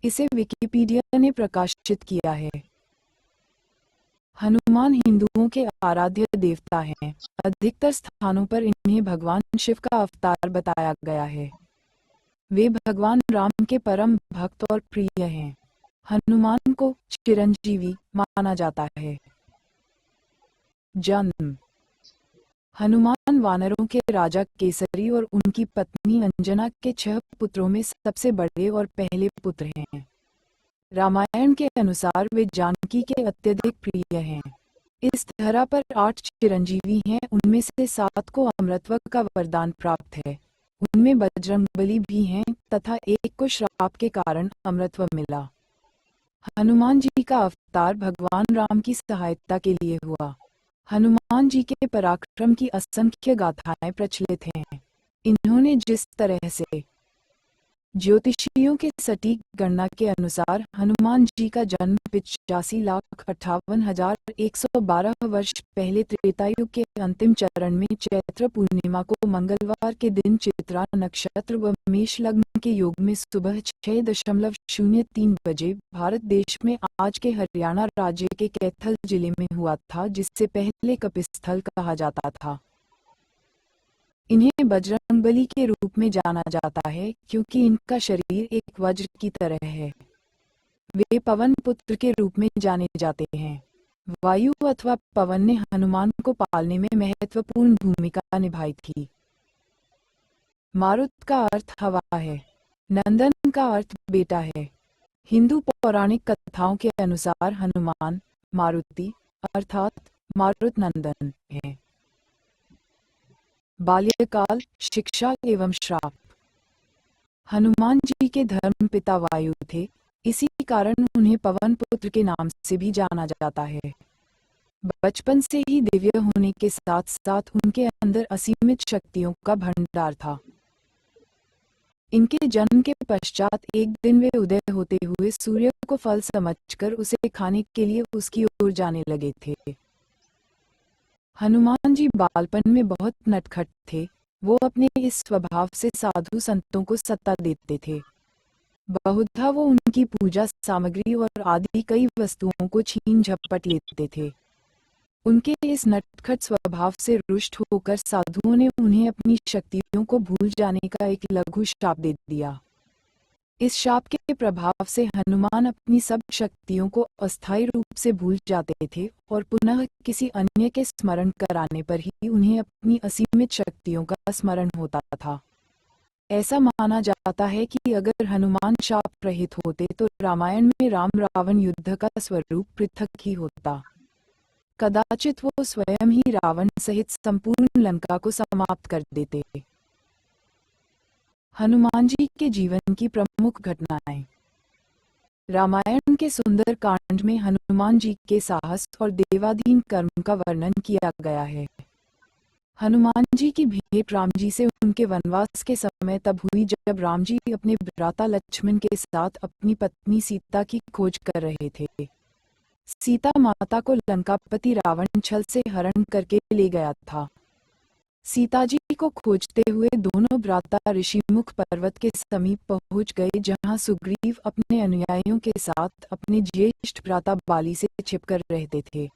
इसे विकिपीडिया ने प्रकाशित किया है। हनुमान हिंदुओं के आराध्य देवता हैं। अधिकतर स्थानों पर इन्हें भगवान शिव का अवतार बताया गया है। वे भगवान राम के परम भक्त और प्रिय हैं। हनुमान को चिरंजीवी माना जाता है। जन्म: हनुमान वानरों के राजा केसरी और उनकी पत्नी अंजना के 6 पुत्रों में सबसे बड़े और पहले पुत्र हैं। रामायण के अनुसार वे जानकी के अत्यधिक प्रिय हैं। इस धरा पर 8 चिरंजीवी हैं, उनमें से 7 को अमरत्व का वरदान प्राप्त है। उनमें बजरंगबली भी हैं तथा एक को श्राप के कारण अमरत्व मिला। हनुमान जी का अवतार भगवान राम की सहायता के लिए हुआ। हनुमान जी के पराक्रम की असंख्य गाथाएं प्रचलित हैं। इन्होंने जिस तरह से ज्योतिषियों के सटीक गणना के अनुसार हनुमान जी का जन्म 85,58,112 वर्ष पहले त्रेतायुग के अंतिम चरण में चैत्र पूर्णिमा को मंगलवार के दिन चित्रा नक्षत्र व मेष लग्न के योग में सुबह 6:03 बजे भारत देश में आज के हरियाणा राज्य के कैथल जिले में हुआ था, जिससे पहले कपिस्थल कहा जाता था। इन्हें बजरंगबली के रूप में जाना जाता है क्योंकि इनका शरीर एक वज्र की तरह है। वे पवन पुत्र के रूप में जाने जाते हैं। वायु अथवा पवन ने हनुमान को पालने में महत्वपूर्ण भूमिका निभाई थी। मारुत का अर्थ हवा है। नंदन का अर्थ बेटा है। हिंदू पौराणिक कथाओं के अनुसार हनुमान मारुति अर्थात मारुत नंदन है। बाल्यकाल, शिक्षा एवं श्राप। हनुमान जी के धर्म पिता वायु थे, इसी कारण उन्हें पवन पुत्र के नाम से भी जाना जाता है। बचपन से ही दिव्य होने के साथ साथ उनके अंदर असीमित शक्तियों का भंडार था। इनके जन्म के पश्चात एक दिन वे उदय होते हुए सूर्य को फल समझकर उसे खाने के लिए उसकी ओर जाने लगे थे। हनुमान जी बालपन में बहुत नटखट थे। वो अपने इस स्वभाव से साधु संतों को सत्ता देते थे। बहुधा वो उनकी पूजा सामग्री और आदि कई वस्तुओं को छीन झपट लेते थे। उनके इस नटखट स्वभाव से रुष्ट होकर साधुओं ने उन्हें अपनी शक्तियों को भूल जाने का एक लघु शाप दे दिया। इस शाप के प्रभाव से हनुमान अपनी सब शक्तियों को अस्थायी रूप से भूल जाते थे और पुनः किसी अन्य के स्मरण कराने पर ही उन्हें अपनी असीमित शक्तियों का स्मरण होता था। ऐसा माना जाता है कि अगर हनुमान शाप रहित होते तो रामायण में राम रावण युद्ध का स्वरूप पृथक ही होता। कदाचित वो स्वयं ही रावण सहित संपूर्ण लंका को समाप्त कर देते। हनुमान जी के जीवन की प्रमुख घटनाएं। रामायण के सुंदर कांड में हनुमान जी के साहस और देवाधीन कर्म का वर्णन किया गया है। हनुमान जी की भेंट राम जी से उनके वनवास के समय तब हुई जब राम जी अपने भ्राता लक्ष्मण के साथ अपनी पत्नी सीता की खोज कर रहे थे। सीता माता को लंकापति रावण छल से हरण करके ले गया था। सीता जी को खोजते हुए दोनों भ्राता ऋषिमुख पर्वत के समीप पहुंच गए, जहां सुग्रीव अपने अनुयायियों के साथ अपने ज्येष्ठ भ्राता बाली से छिपकर रहते थे।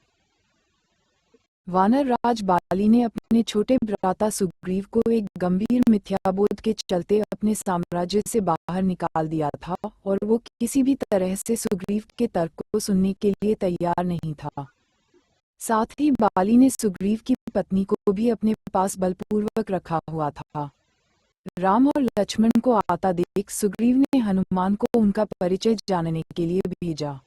वानर राज बाली ने अपने छोटे भ्राता सुग्रीव को एक गंभीर मिथ्याबोध के चलते अपने साम्राज्य से बाहर निकाल दिया था और वो किसी भी तरह से सुग्रीव के तर्क को सुनने के लिए तैयार नहीं था। साथ ही बाली ने सुग्रीव की पत्नी को भी अपने पास बलपूर्वक रखा हुआ था। राम और लक्ष्मण को आता देख सुग्रीव ने हनुमान को उनका परिचय जानने के लिए भेजा।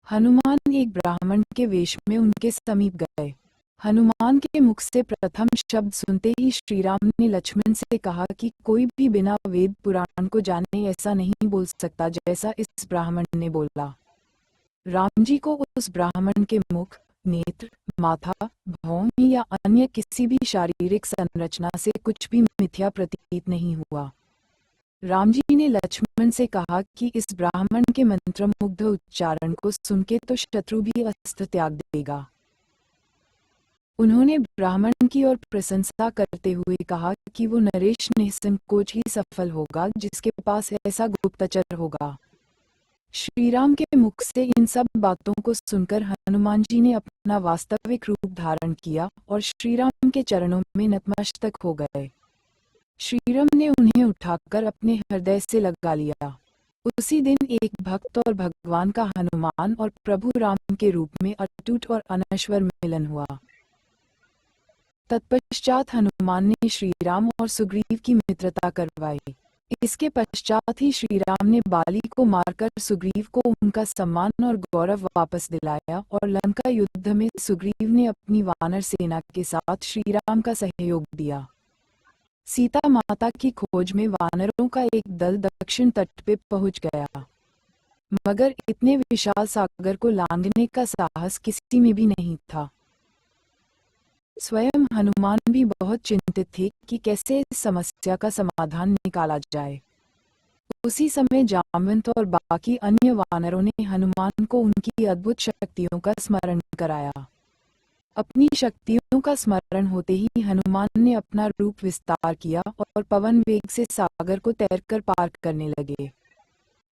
हनुमान एक ब्राह्मण के वेश में उनके समीप गए। हनुमान के मुख से प्रथम शब्द सुनते ही श्री राम ने लक्ष्मण से कहा कि कोई भी बिना वेद पुराण को जाने ऐसा नहीं बोल सकता जैसा इस ब्राह्मण ने बोला। राम जी को उस ब्राह्मण के मुख, नेत्र, माथा, भौं या अन्य किसी भी शारीरिक संरचना से कुछ भी मिथ्या प्रतीत नहीं हुआ। राम जी ने लक्ष्मण से कहा कि इस ब्राह्मण के मंत्रमुग्ध उच्चारण को सुन के तो शत्रु भी अस्त्र त्याग देगा। उन्होंने ब्राह्मण की ओर प्रशंसा करते हुए कहा कि वो नरेश निसंकोच ही सफल होगा जिसके पास ऐसा गुप्तचर होगा। श्रीराम के मुख से इन सब बातों को सुनकर हनुमान जी ने अपना वास्तविक रूप धारण किया और श्रीराम के चरणों में नतमस्तक हो गए। श्रीराम ने उन्हें उठाकर अपने हृदय से लगा लिया। उसी दिन एक भक्त और भगवान का हनुमान और प्रभु राम के रूप में अटूट और अनश्वर मिलन हुआ। तत्पश्चात हनुमान ने श्रीराम और सुग्रीव की मित्रता करवाई। इसके पश्चात ही श्रीराम ने बाली को मारकर सुग्रीव को उनका सम्मान और गौरव वापस दिलाया और लंका युद्ध में सुग्रीव ने अपनी वानर सेना के साथ श्रीराम का सहयोग दिया। सीता माता की खोज में वानरों का एक दल दक्षिण तट पे पहुंच गया, मगर इतने विशाल सागर को लांघने का साहस किसी में भी नहीं था। स्वयं हनुमान भी बहुत चिंतित थे कि कैसे इस समस्या का समाधान निकाला जाए। उसी समय जामवंत और बाकी अन्य वानरों ने हनुमान को उनकी अद्भुत शक्तियों का स्मरण कराया। अपनी शक्तियों का स्मरण होते ही हनुमान ने अपना रूप विस्तार किया और पवन वेग से सागर को तैरकर पार करने लगे।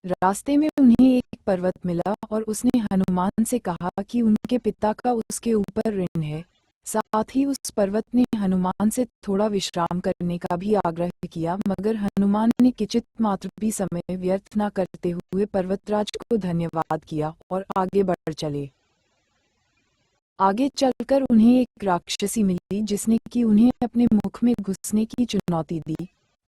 रास्ते में उन्हें एक पर्वत मिला और उसने हनुमान से कहा कि उनके पिता का उसके ऊपर ऋण है। साथ ही उस पर्वत ने हनुमान से थोड़ा विश्राम करने का भी आग्रह किया, मगर हनुमान ने किंचित मात्र भी समय व्यर्थ न करते हुए पर्वतराज को धन्यवाद किया और आगे बढ़ चले। आगे चलकर उन्हें एक राक्षसी मिली जिसने कि उन्हें अपने मुख में घुसने की चुनौती दी।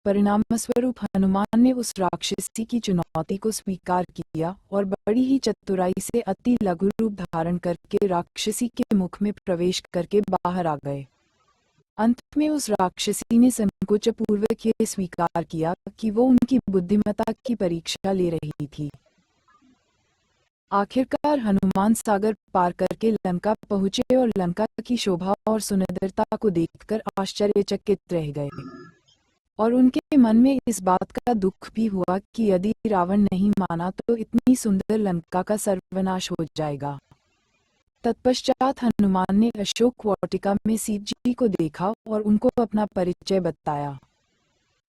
परिणामस्वरूप हनुमान ने उस राक्षसी की चुनौती को स्वीकार किया और बड़ी ही चतुराई से अति लघु रूप धारण करके राक्षसी के मुख में प्रवेश करके बाहर आ गए। अंत में उस राक्षसी ने संकोचपूर्वक ये स्वीकार किया कि वो उनकी बुद्धिमत्ता की परीक्षा ले रही थी। आखिरकार हनुमान सागर पार करके लंका पहुंचे और लंका की शोभा और सुंदरता को देखकर आश्चर्यचकित रह गए, और उनके मन में इस बात का दुख भी हुआ कि यदि रावण नहीं माना तो इतनी सुंदर लंका का सर्वनाश हो जाएगा। तत्पश्चात हनुमान ने अशोक वाटिका में सीता जी को देखा और उनको अपना परिचय बताया।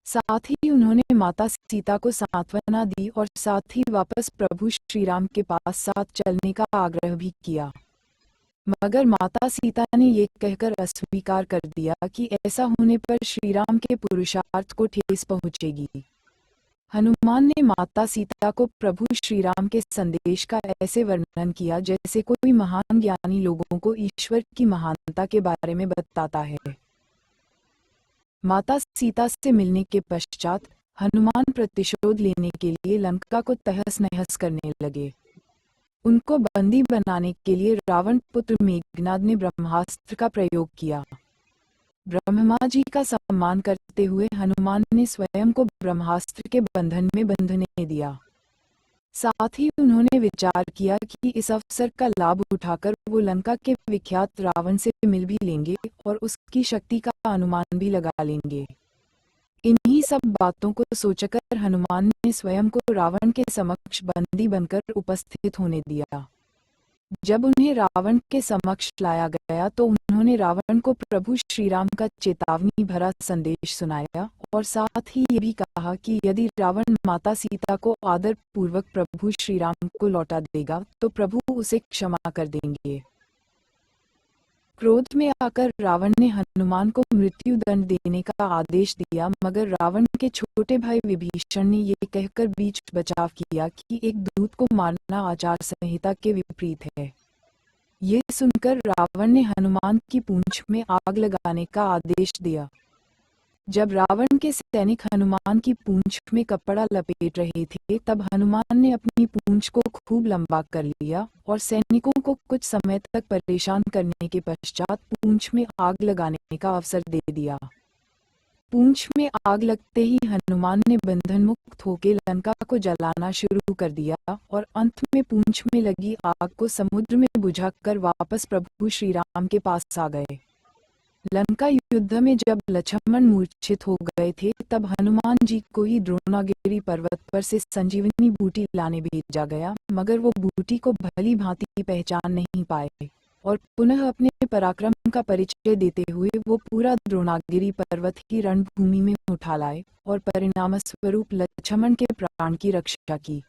साथ ही उन्होंने माता सीता को सांत्वना दी और साथ ही वापस प्रभु श्रीराम के पास साथ चलने का आग्रह भी किया, मगर माता सीता ने ये कहकर अस्वीकार कर दिया कि ऐसा होने पर श्रीराम के पुरुषार्थ को ठेस पहुंचेगी। हनुमान ने माता सीता को प्रभु श्रीराम के संदेश का ऐसे वर्णन किया जैसे कोई महान ज्ञानी लोगों को ईश्वर की महानता के बारे में बताता है। माता सीता से मिलने के पश्चात हनुमान प्रतिशोध लेने के लिए लंका को तहस नहस करने लगे। उनको बंदी बनाने के लिए रावण पुत्र मेघनाद ने ब्रह्मास्त्र का प्रयोग किया। ब्रह्मा जी का सम्मान करते हुए हनुमान ने स्वयं को ब्रह्मास्त्र के बंधन में बंधने दिया। साथ ही उन्होंने विचार किया कि इस अवसर का लाभ उठाकर वो लंका के विख्यात रावण से मिल भी लेंगे और उसकी शक्ति का अनुमान भी लगा लेंगे। इन्हीं सब बातों को सोचकर हनुमान ने स्वयं को रावण के समक्ष बंदी बनकर उपस्थित होने दिया। जब उन्हें रावण के समक्ष लाया गया तो उन्होंने रावण को प्रभु श्रीराम का चेतावनी भरा संदेश सुनाया और साथ ही ये भी कहा कि यदि रावण माता सीता को आदर पूर्वक प्रभु श्रीराम को लौटा देगा तो प्रभु उसे क्षमा कर देंगे। क्रोध में आकर रावण ने हनुमान को मृत्यु दंड देने का आदेश दिया, मगर रावण के छोटे भाई विभीषण ने ये कहकर बीच बचाव किया कि एक दूत को मारना आचार संहिता के विपरीत है। ये सुनकर रावण ने हनुमान की पूंछ में आग लगाने का आदेश दिया। जब रावण के सैनिक हनुमान की पूंछ में कपड़ा लपेट रहे थे तब हनुमान ने अपनी पूंछ को खूब लंबा कर लिया और सैनिकों को कुछ समय तक परेशान करने के पश्चात पूंछ में आग लगाने का अवसर दे दिया। पूंछ में आग लगते ही हनुमान ने बंधन मुक्त होकर लंका को जलाना शुरू कर दिया और अंत में पूंछ में लगी आग को समुद्र में बुझाकर वापस प्रभु श्रीराम के पास आ गए। लंका युद्ध में जब लक्ष्मण मूर्छित हो गए थे तब हनुमान जी को ही द्रोणागिरी पर्वत पर से संजीवनी बूटी लाने भेजा गया, मगर वो बूटी को भली भांति पहचान नहीं पाए और पुनः अपने पराक्रम का परिचय देते हुए वो पूरा द्रोणागिरी पर्वत ही रणभूमि में उठा लाए और परिणामस्वरूप लक्ष्मण के प्राण की रक्षा की।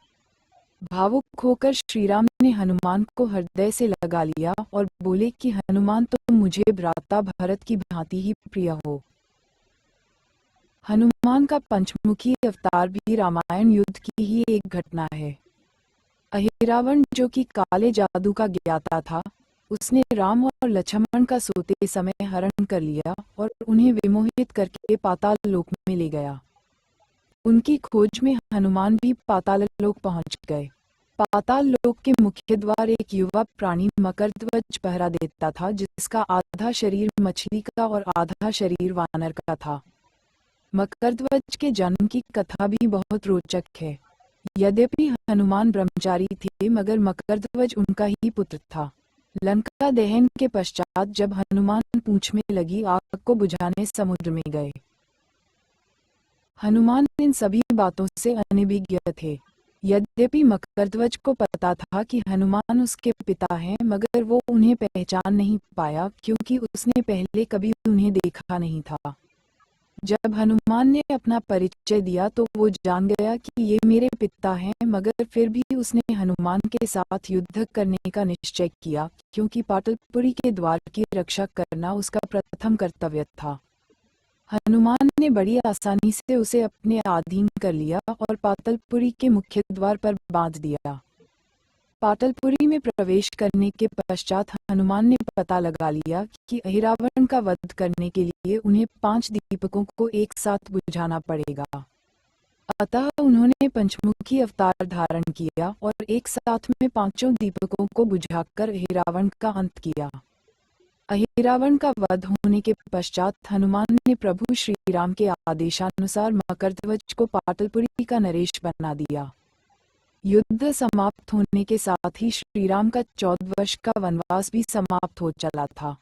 भावुक होकर श्रीराम ने हनुमान को हृदय से लगा लिया और बोले कि हनुमान, तुम मुझे भ्राता भरत की भांति ही प्रिय हो। हनुमान का पंचमुखी अवतार भी रामायण युद्ध की ही एक घटना है। अहिरावण, जो कि काले जादू का ज्ञाता था, उसने राम और लक्ष्मण का सोते समय हरण कर लिया और उन्हें विमोहित करके पाताल लोक में ले गया। उनकी खोज में हनुमान भी पाताल लोक पहुंच गए। पाताल लोक के मुख्य द्वार एक युवा प्राणी मकरध्वज पहरा देता था, जिसका आधा शरीर मछली का और आधा शरीर वानर का था। मकरध्वज के जन्म की कथा भी बहुत रोचक है। यद्यपि हनुमान ब्रह्मचारी थे, मगर मकरध्वज उनका ही पुत्र था। लंका दहन के पश्चात जब हनुमान पूंछ में लगी आग को बुझाने समुद्र में गए। हनुमान इन सभी बातों से अनभिज्ञ थे। यद्यपि मकरध्वज को पता था कि हनुमान उसके पिता हैं, मगर वो उन्हें पहचान नहीं पाया, क्योंकि उसने पहले कभी उन्हें देखा नहीं था। जब हनुमान ने अपना परिचय दिया तो वो जान गया कि ये मेरे पिता हैं, मगर फिर भी उसने हनुमान के साथ युद्ध करने का निश्चय किया, क्योंकि पाटलपुरी के द्वार की रक्षा करना उसका प्रथम कर्तव्य था। हनुमान ने बड़ी आसानी से उसे अपने अधीन कर लिया और पाटलपुरी के मुख्य द्वार पर बांध दिया। पाटलपुरी में प्रवेश करने के पश्चात हनुमान ने पता लगा लिया कि अहिरावण का वध करने के लिए उन्हें 5 दीपकों को एक साथ बुझाना पड़ेगा। अतः उन्होंने पंचमुखी अवतार धारण किया और एक साथ में 5 दीपकों को बुझाकर अहिरावण का अंत किया। अहिरावण का वध होने के पश्चात हनुमान ने प्रभु श्री राम के आदेशानुसार मकरध्वज को पाटलपुरी का नरेश बना दिया। युद्ध समाप्त होने के साथ ही श्रीराम का 14 वर्ष का वनवास भी समाप्त हो चला था।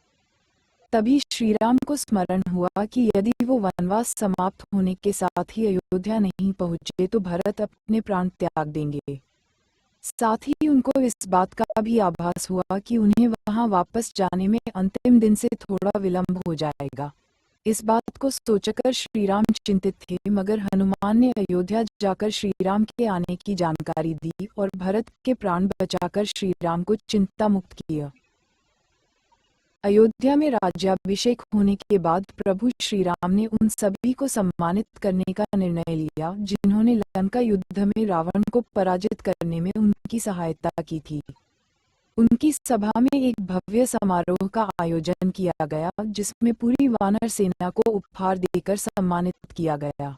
तभी श्रीराम को स्मरण हुआ कि यदि वो वनवास समाप्त होने के साथ ही अयोध्या नहीं पहुंचे तो भरत अपने प्राण त्याग देंगे। साथ ही उनको इस बात का भी आभास हुआ कि उन्हें वहां वापस जाने में अंतिम दिन से थोड़ा विलंब हो जाएगा। इस बात को सोचकर श्रीराम चिंतित थे, मगर हनुमान ने अयोध्या जाकर श्रीराम के आने की जानकारी दी और भरत के प्राण बचाकर श्रीराम को चिंता मुक्त किया। अयोध्या में राज्याभिषेक होने के बाद प्रभु श्रीराम ने उन सभी को सम्मानित करने का निर्णय लिया जिन्होंने लंका युद्ध में रावण को पराजित करने में उनकी सहायता की थी। उनकी सभा में एक भव्य समारोह का आयोजन किया गया, जिसमें पूरी वानर सेना को उपहार देकर सम्मानित किया गया।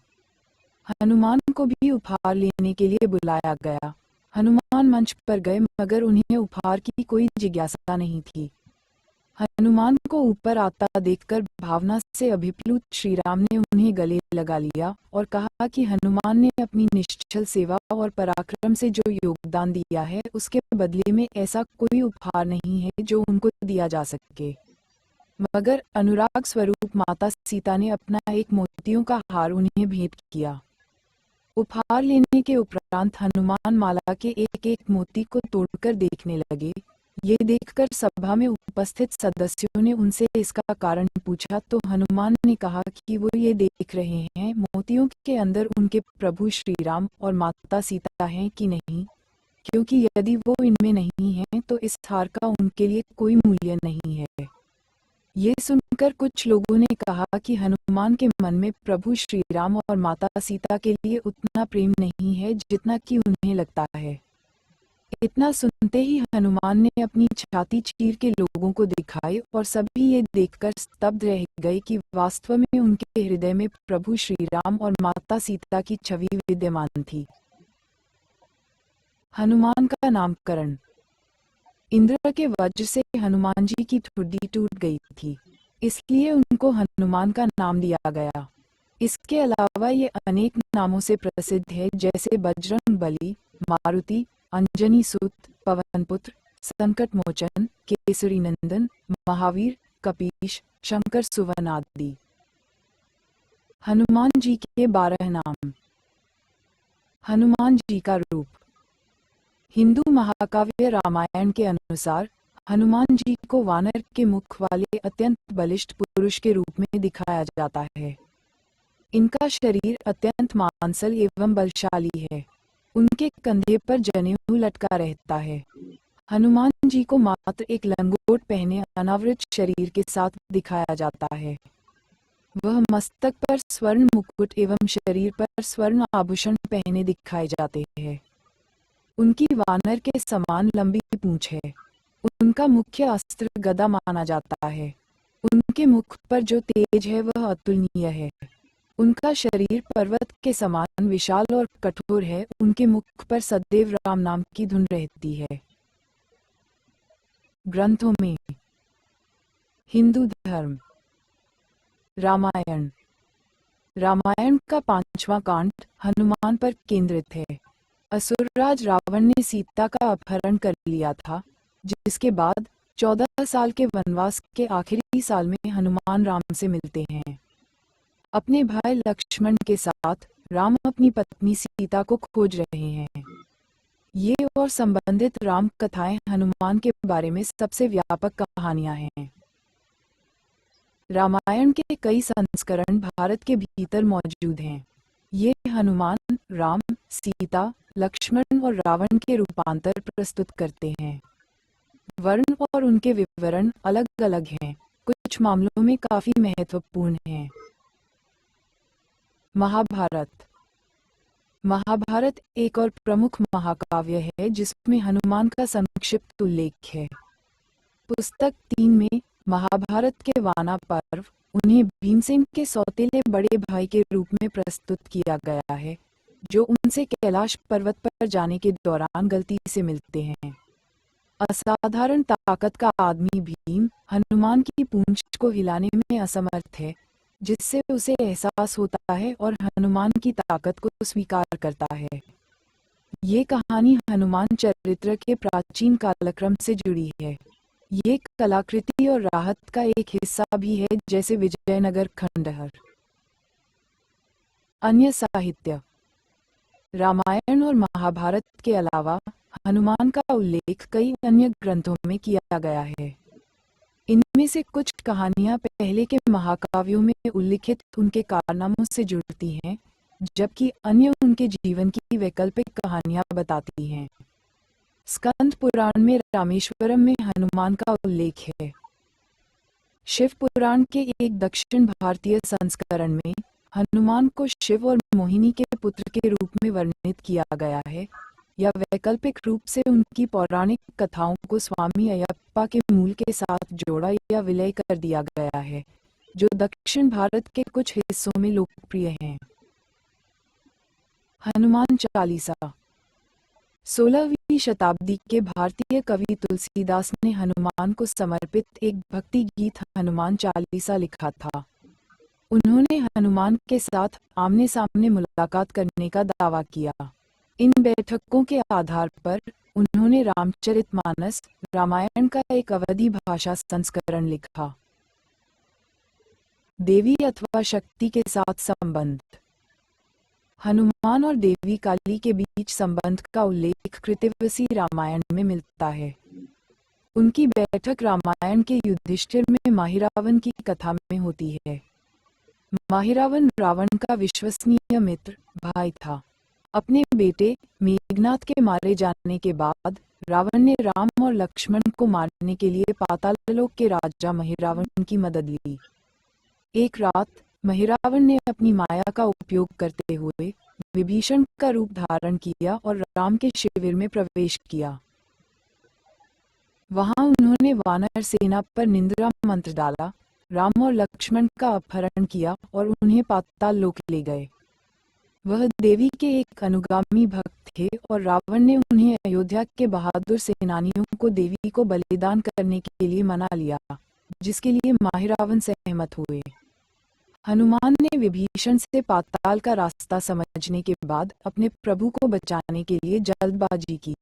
हनुमान को भी उपहार लेने के लिए बुलाया गया। हनुमान मंच पर गए, मगर उन्हें उपहार की कोई जिज्ञासा नहीं थी। हनुमान को ऊपर आता देखकर भावना से अभिप्लुत श्रीराम ने उन्हें गले लगा लिया और कहा कि हनुमान ने अपनी निश्चल सेवा और पराक्रम से जो योगदान दिया है, उसके बदले में ऐसा कोई उपहार नहीं है जो उनको दिया जा सके। मगर अनुराग स्वरूप माता सीता ने अपना एक मोतियों का हार उन्हें भेंट किया। उपहार लेने के उपरांत हनुमान माला के एक एक मोती को तोड़कर देखने लगे। ये देखकर सभा में उपस्थित सदस्यों ने उनसे इसका कारण पूछा, तो हनुमान ने कहा कि वो ये देख रहे हैं मोतियों के अंदर उनके प्रभु श्री राम और माता सीता हैं कि नहीं, क्योंकि यदि वो इनमें नहीं हैं तो इस हार का उनके लिए कोई मूल्य नहीं है। ये सुनकर कुछ लोगों ने कहा कि हनुमान के मन में प्रभु श्री राम और माता सीता के लिए उतना प्रेम नहीं है जितना कि उन्हें लगता है। इतना सुनते ही हनुमान ने अपनी छाती चीर के लोगों को दिखाई और सभी ये देखकर स्तब्ध रह गए कि वास्तव में उनके हृदय में प्रभु श्री राम और माता सीता की छवि विद्यमान थी। हनुमान का नामकरण। इंद्र के वज्र से हनुमान जी की ठुड्डी टूट गई थी, इसलिए उनको हनुमान का नाम दिया गया। इसके अलावा ये अनेक नामों से प्रसिद्ध है, जैसे बजरंग बली, मारुति, अंजनी सूत, पवनपुत्र, संकट मोचन, केसरी नंदन, महावीर, कपीश, शंकर सुवन आदि। हनुमान जी के 12 नाम। हनुमान जी का रूप। हिंदू महाकाव्य रामायण के अनुसार हनुमान जी को वानर के मुख वाले अत्यंत बलिष्ठ पुरुष के रूप में दिखाया जाता है। इनका शरीर अत्यंत मांसल एवं बलशाली है। उनके कंधे पर जनेऊ लटका रहता है। हनुमान जी को मात्र एक लंगोट पहने अनावृत शरीर के साथ दिखाया जाता है। वह मस्तक पर स्वर्ण मुकुट एवं शरीर पर स्वर्ण आभूषण पहने दिखाए जाते हैं। उनकी वानर के समान लंबी पूंछ है। उनका मुख्य अस्त्र गदा माना जाता है। उनके मुख पर जो तेज है वह अतुलनीय है। उनका शरीर पर्वत के समान विशाल और कठोर है। उनके मुख पर सदैव राम नाम की धुन रहती है। ग्रंथों में हिंदू धर्म। रामायण। रामायण का 5वां कांड हनुमान पर केंद्रित है। असुरराज रावण ने सीता का अपहरण कर लिया था, जिसके बाद 14 साल के वनवास के आखिरी साल में हनुमान राम से मिलते हैं। अपने भाई लक्ष्मण के साथ राम अपनी पत्नी सीता को खोज रहे हैं। ये और संबंधित राम कथाएं हनुमान के बारे में सबसे व्यापक कहानियां हैं। रामायण के कई संस्करण भारत के भीतर मौजूद हैं। ये हनुमान, राम, सीता, लक्ष्मण और रावण के रूपांतर प्रस्तुत करते हैं। वर्ण और उनके विवरण अलग अलग हैं, कुछ मामलों में काफी महत्वपूर्ण हैं। महाभारत। महाभारत एक और प्रमुख महाकाव्य है जिसमें हनुमान का संक्षिप्त उल्लेख है। पुस्तक 3 में महाभारत के वाना पर्व उन्हें भीमसेन के सौतेले बड़े भाई के रूप में प्रस्तुत किया गया है, जो उनसे कैलाश पर्वत पर जाने के दौरान गलती से मिलते हैं। असाधारण ताकत का आदमी भीम हनुमान की पूंछ को हिलाने में असमर्थ है, जिससे उसे एहसास होता है और हनुमान की ताकत को स्वीकार करता है। ये कहानी हनुमान चरित्र के प्राचीन कालक्रम से जुड़ी है। ये कलाकृति और राहत का एक हिस्सा भी है, जैसे विजयनगर खंडहर। अन्य साहित्य। रामायण और महाभारत के अलावा हनुमान का उल्लेख कई अन्य ग्रंथों में किया गया है। इनमें से कुछ कहानियां पहले के महाकाव्यों में उल्लिखित उनके कारनामों से जुड़ती हैं, जबकि अन्य उनके जीवन की वैकल्पिक कहानियां बताती हैं। स्कंद पुराण में रामेश्वरम में हनुमान का उल्लेख है। शिव पुराण के एक दक्षिण भारतीय संस्करण में हनुमान को शिव और मोहिनी के पुत्र के रूप में वर्णित किया गया है, या वैकल्पिक रूप से उनकी पौराणिक कथाओं को स्वामी अयप्पा के मूल के साथ जोड़ा या विलय कर दिया गया है, जो दक्षिण भारत के कुछ हिस्सों में लोकप्रिय हैं। हनुमान चालीसा। 16वीं शताब्दी के भारतीय कवि तुलसीदास ने हनुमान को समर्पित एक भक्ति गीत हनुमान चालीसा लिखा था। उन्होंने हनुमान के साथ आमने सामने मुलाकात करने का दावा किया। इन बैठकों के आधार पर उन्होंने रामचरितमानस, रामायण का एक अवधी भाषा संस्करण लिखा। देवी अथवा शक्ति के साथ संबंध। हनुमान और देवी काली के बीच संबंध का उल्लेख कृतिवसी रामायण में मिलता है। उनकी बैठक रामायण के युधिष्ठिर में माहिरावन की कथा में होती है। माहिरावन रावण का विश्वसनीय मित्र, भाई था। अपने बेटे मेघनाथ के मारे जाने के बाद रावण ने राम और लक्ष्मण को मारने के लिए पाताललोक के राजा महिरावन की मदद ली। एक रात महिरावन ने अपनी माया का उपयोग करते हुए विभीषण का रूप धारण किया और राम के शिविर में प्रवेश किया। वहां उन्होंने वानर सेना पर निंद्रा मंत्र डाला, राम और लक्ष्मण का अपहरण किया और उन्हें पाताल लोक ले गए। वह देवी के एक अनुगामी भक्त थे और रावण ने उन्हें अयोध्या के बहादुर सेनानियों को देवी को बलिदान करने के लिए मना लिया, जिसके लिए माहिरावन सहमत हुए। हनुमान ने विभीषण से पाताल का रास्ता समझने के बाद अपने प्रभु को बचाने के लिए जल्दबाजी की।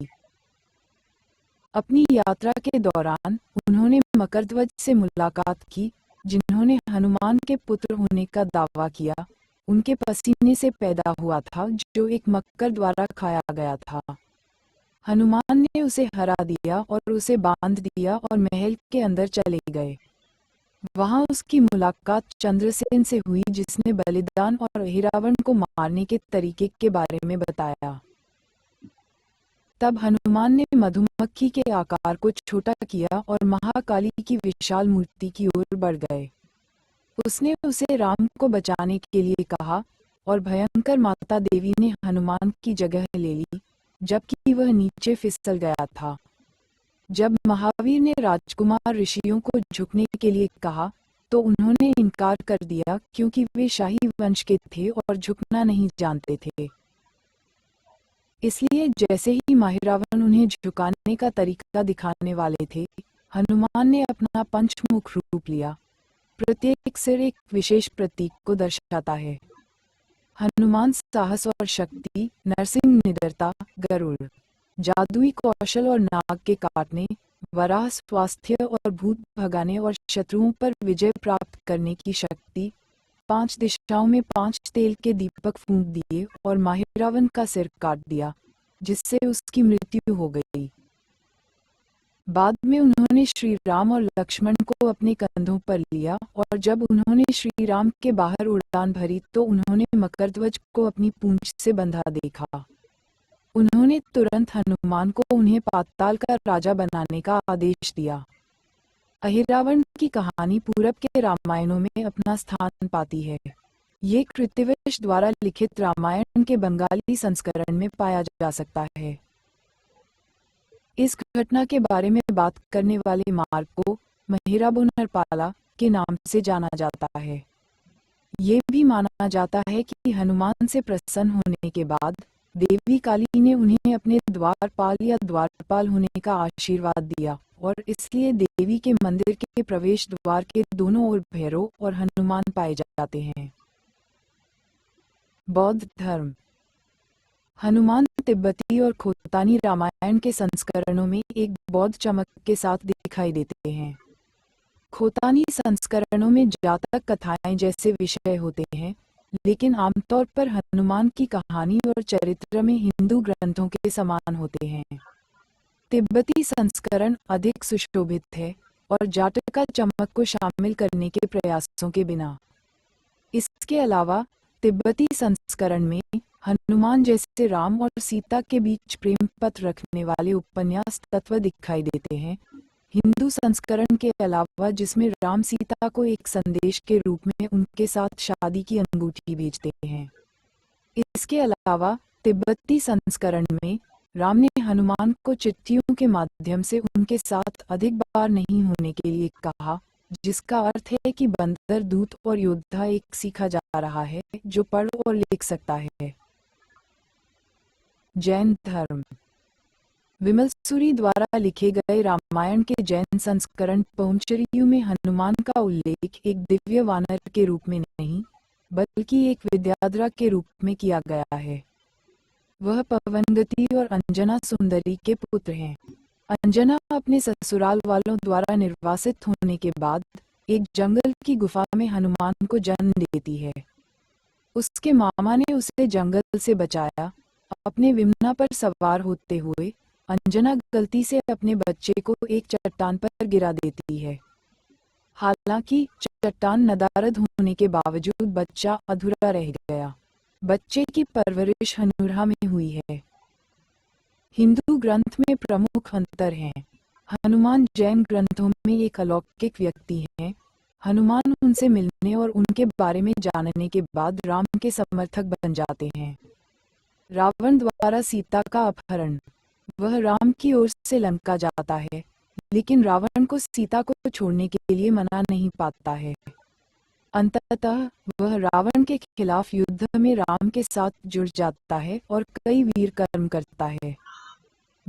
अपनी यात्रा के दौरान उन्होंने मकरध्वज से मुलाकात की, जिन्होंने हनुमान के पुत्र होने का दावा किया। उनके पसीने से पैदा हुआ था, जो एक मकर द्वारा खाया गया था। हनुमान ने उसे हरा दिया और उसे बांध दिया और महल के अंदर चले गए। वहां उसकी मुलाकात चंद्रसेन से हुई, जिसने बलिदान और अहिरावण को मारने के तरीके के बारे में बताया। तब हनुमान ने मधुमक्खी के आकार को छोटा किया और महाकाली की विशाल मूर्ति की ओर बढ़ गए। उसने उसे राम को बचाने के लिए कहा और भयंकर माता देवी ने हनुमान की जगह ले ली, जबकि वह नीचे फिसल गया था। जब महावीर ने राजकुमार ऋषियों को झुकने के लिए कहा तो उन्होंने इनकार कर दिया, क्योंकि वे शाही वंश के थे और झुकना नहीं जानते थे। इसलिए जैसे ही माहिरावण उन्हें झुकाने का तरीका दिखाने वाले थे, हनुमान ने अपना पंचमुख रूप लिया। प्रत्येक सिर एक विशेष प्रतीक को दर्शाता है। हनुमान साहस और शक्ति, नरसिंह निडरता, गरुड़ जादुई कौशल और नाग के काटने, वराह स्वास्थ्य और भूत भगाने और शत्रुओं पर विजय प्राप्त करने की शक्ति, 5 दिशाओं में 5 तेल के दीपक फूंक दिए और माहिरावण का सिर काट दिया, जिससे उसकी मृत्यु हो गई। बाद में उन्होंने श्री राम और लक्ष्मण को अपने कंधों पर लिया और जब उन्होंने श्री राम के बाहर उड़ान भरी तो उन्होंने मकरध्वज को अपनी पूंछ से बंधा देखा। उन्होंने तुरंत हनुमान को उन्हें पाताल का राजा बनाने का आदेश दिया। अहिरावण की कहानी पूरब के रामायणों में अपना स्थान पाती है। ये कृतिवश द्वारा लिखित रामायण के बंगाली संस्करण में पाया जा सकता है। इस घटना के बारे में बात करने वाले मार्ग को महिराबुनरपाला के नाम से जाना जाता है। ये भी माना जाता है कि हनुमान से प्रसन्न होने के बाद देवी काली ने उन्हें अपने द्वारपाल या द्वारपाल होने का आशीर्वाद दिया और इसलिए देवी के मंदिर के प्रवेश द्वार के दोनों ओर भैरव और हनुमान पाए जाते हैं। बौद्ध धर्म। हनुमान तिब्बती और खोतानी रामायण के संस्करणों में एक बौद्ध चमक के साथ दिखाई देते हैं। खोतानी संस्करणों में जातक कथाएं जैसे विषय होते हैं, लेकिन आमतौर पर हनुमान की कहानी और चरित्र में हिंदू ग्रंथों के समान होते हैं। तिब्बती संस्करण अधिक सुशोभित है और जाटका चमक को शामिल करने के प्रयासों के बिना। इसके अलावा तिब्बती संस्करण में हनुमान जैसे राम और सीता के बीच प्रेम पत्र रखने वाले उपन्यास तत्व दिखाई देते हैं। हिंदू संस्करण के अलावा जिसमें राम सीता को एक संदेश के रूप में उनके साथ शादी की अंगूठी भेजते हैं। इसके अलावा तिब्बती संस्करण में राम ने हनुमान को चिट्ठियों के माध्यम से उनके साथ अधिक बार नहीं होने के लिए कहा, जिसका अर्थ है कि बंदर दूत और योद्धा एक सीखा जा रहा है जो पढ़ और लिख सकता है। जैन धर्म। विमलसुरी द्वारा लिखे गए रामायण के जैन संस्करण पौंचरियु में हनुमान का उल्लेख एक दिव्य वानर के रूप में नहीं, बल्कि एक विद्याधरा के रूप में किया गया है। वह पवनगति और अंजना सुंदरी के पुत्र हैं। अंजना अपने ससुराल वालों द्वारा निर्वासित होने के बाद एक जंगल की गुफा में हनुमान को जन्म देती है। उसके मामा ने उसे जंगल से बचाया। अपने विमना पर सवार होते हुए अंजना गलती से अपने बच्चे को एक चट्टान पर गिरा देती है। हालांकि चट्टान नदारद होने के बावजूद बच्चा अधूरा रह गया। बच्चे की परवरिश हनुरा में हुई है। हिंदू ग्रंथ में प्रमुख अंतर हैं। हनुमान जैन ग्रंथों में एक अलौकिक व्यक्ति हैं। हनुमान उनसे मिलने और उनके बारे में जानने के बाद राम के समर्थक बन जाते हैं। रावण द्वारा सीता का अपहरण। वह राम की ओर से लंका जाता है, लेकिन रावण को सीता को छोड़ने के लिए मना नहीं पाता है। अंततः वह रावण के खिलाफ युद्ध में राम के साथ जुड़ जाता है और कई वीर कर्म करता है।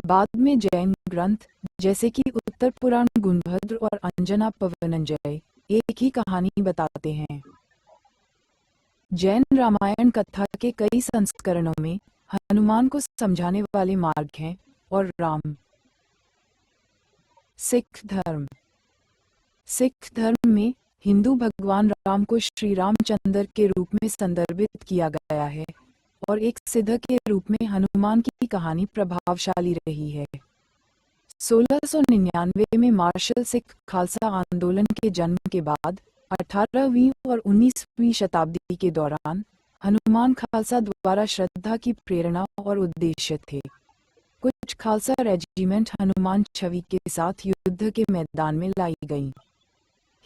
बाद में जैन ग्रंथ जैसे कि उत्तर पुराण गुणभद्र और अंजना पवनंजय एक ही कहानी बताते हैं। जैन रामायण कथा के कई संस्करणों में हनुमान को समझाने वाले मार्ग हैं और राम। सिख धर्म। सिख धर्म में हिंदू भगवान राम को श्री रामचंद्र के रूप में संदर्भित किया गया है, और एक सिद्ध के रूप में हनुमान की कहानी प्रभावशाली रही है। 1699 में मार्शल सिख खालसा आंदोलन के जन्म के बाद 18वीं और 19वीं शताब्दी के दौरान हनुमान खालसा द्वारा श्रद्धा की प्रेरणा और उद्देश्य थे। कुछ खालसा रेजिमेंट हनुमान छवि के साथ युद्ध के मैदान में लाई गईं।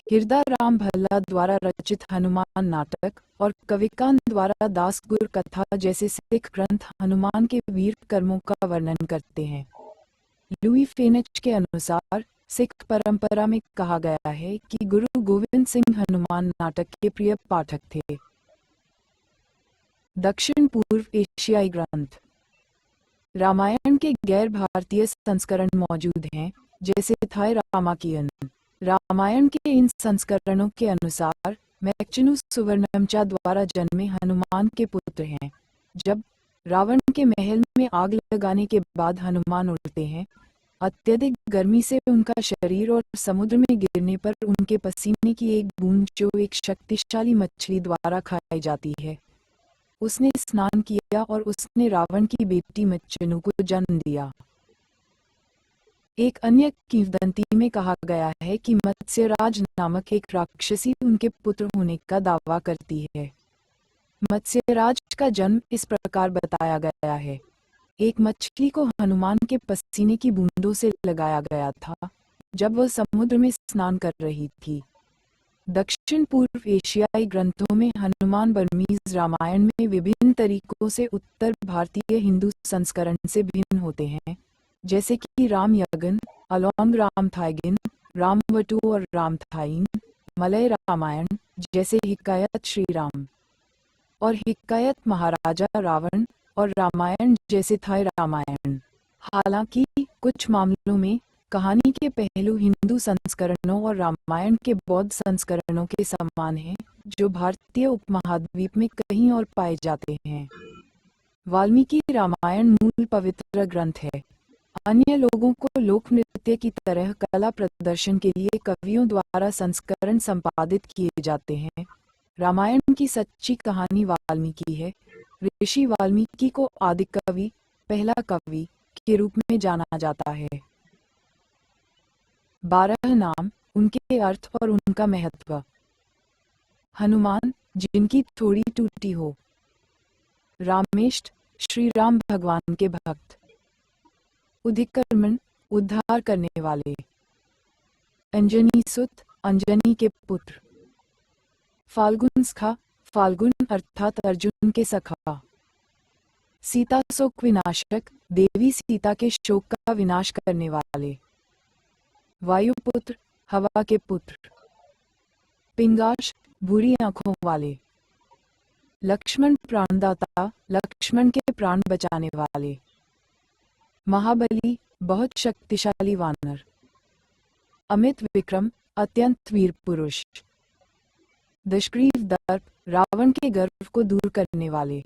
हिरदा राम भल्ला द्वारा रचित हनुमान नाटक और कविकान द्वारा दासगुर कथा जैसे सिख ग्रंथ हनुमान के वीर कर्मों का वर्णन करते हैं। लुई फेनेच के अनुसार सिख परंपरा में कहा गया है कि गुरु गोविंद सिंह हनुमान नाटक के प्रिय पाठक थे। दक्षिण पूर्व एशियाई ग्रंथ। रामायण के गैर भारतीय संस्करण मौजूद हैं, जैसे थाई रामाकियन। रामायण के इन संस्करणों के अनुसार मैक्चनू सुवर्णमचा द्वारा जन्मे हनुमान के पुत्र हैं। जब रावण के महल में आग लगाने के बाद हनुमान उड़ते हैं, अत्यधिक गर्मी से उनका शरीर और समुद्र में गिरने पर उनके पसीने की एक बूंद जो एक शक्तिशाली मछली द्वारा खाई जाती है, उसने स्नान किया और उसने रावण की बेटी मच्चनू को जन्म दिया। एक अन्य किंवदंती में कहा गया है कि मत्स्यराज नामक एक राक्षसी उनके पुत्र होने का दावा करती है। मत्स्यराज का जन्म इस प्रकार बताया गया है। एक मछली को हनुमान के पसीने की बूंदों से लगाया गया था जब वह समुद्र में स्नान कर रही थी। दक्षिण पूर्व एशियाई ग्रंथों में हनुमान बर्मीज रामायण में विभिन्न तरीकों से उत्तर भारतीय हिंदू संस्करण से भिन्न होते हैं, जैसे कि राम यगन, अलोंग राम थाइगिन, रामवटु और रामथाइन, मलय रामायण जैसे हिकायत श्री राम और हिकायत महाराजा रावण और रामायण जैसे थाई रामायण। हालांकि कुछ मामलों में कहानी के पहलू हिंदू संस्करणों और रामायण के बौद्ध संस्करणों के समान हैं, जो भारतीय उपमहाद्वीप में कहीं और पाए जाते हैं। वाल्मीकि रामायण मूल पवित्र ग्रंथ है। अन्य लोगों को लोक नृत्य की तरह कला प्रदर्शन के लिए कवियों द्वारा संस्करण संपादित किए जाते हैं। रामायण की सच्ची कहानी वाल्मीकि है। ऋषि वाल्मीकि को आदि कवि, पहला कवि के रूप में जाना जाता है। 12 नाम, उनके अर्थ और उनका महत्व। हनुमान, जिनकी थोड़ी टूटी हो। रामेष्ट, श्री राम भगवान के भक्त। उदिकर्मण, उद्धार करने वाले। अंजनी सुत, अंजनी के पुत्र। फाल्गुन सखा, फाल्गुन अर्थात अर्जुन के सखा। सीता शोक विनाशक, देवी सीता के शोक का विनाश करने वाले। वायुपुत्र, हवा के पुत्र। पिंगाश, बुरी आंखों वाले। लक्ष्मण, प्राणदाता, लक्ष्मण के प्राण बचाने वाले। महाबली, बहुत शक्तिशाली वानर। अमित विक्रम, अत्यंत वीर पुरुष। दशग्रीव दर्प, रावण के गर्व को दूर करने वाले।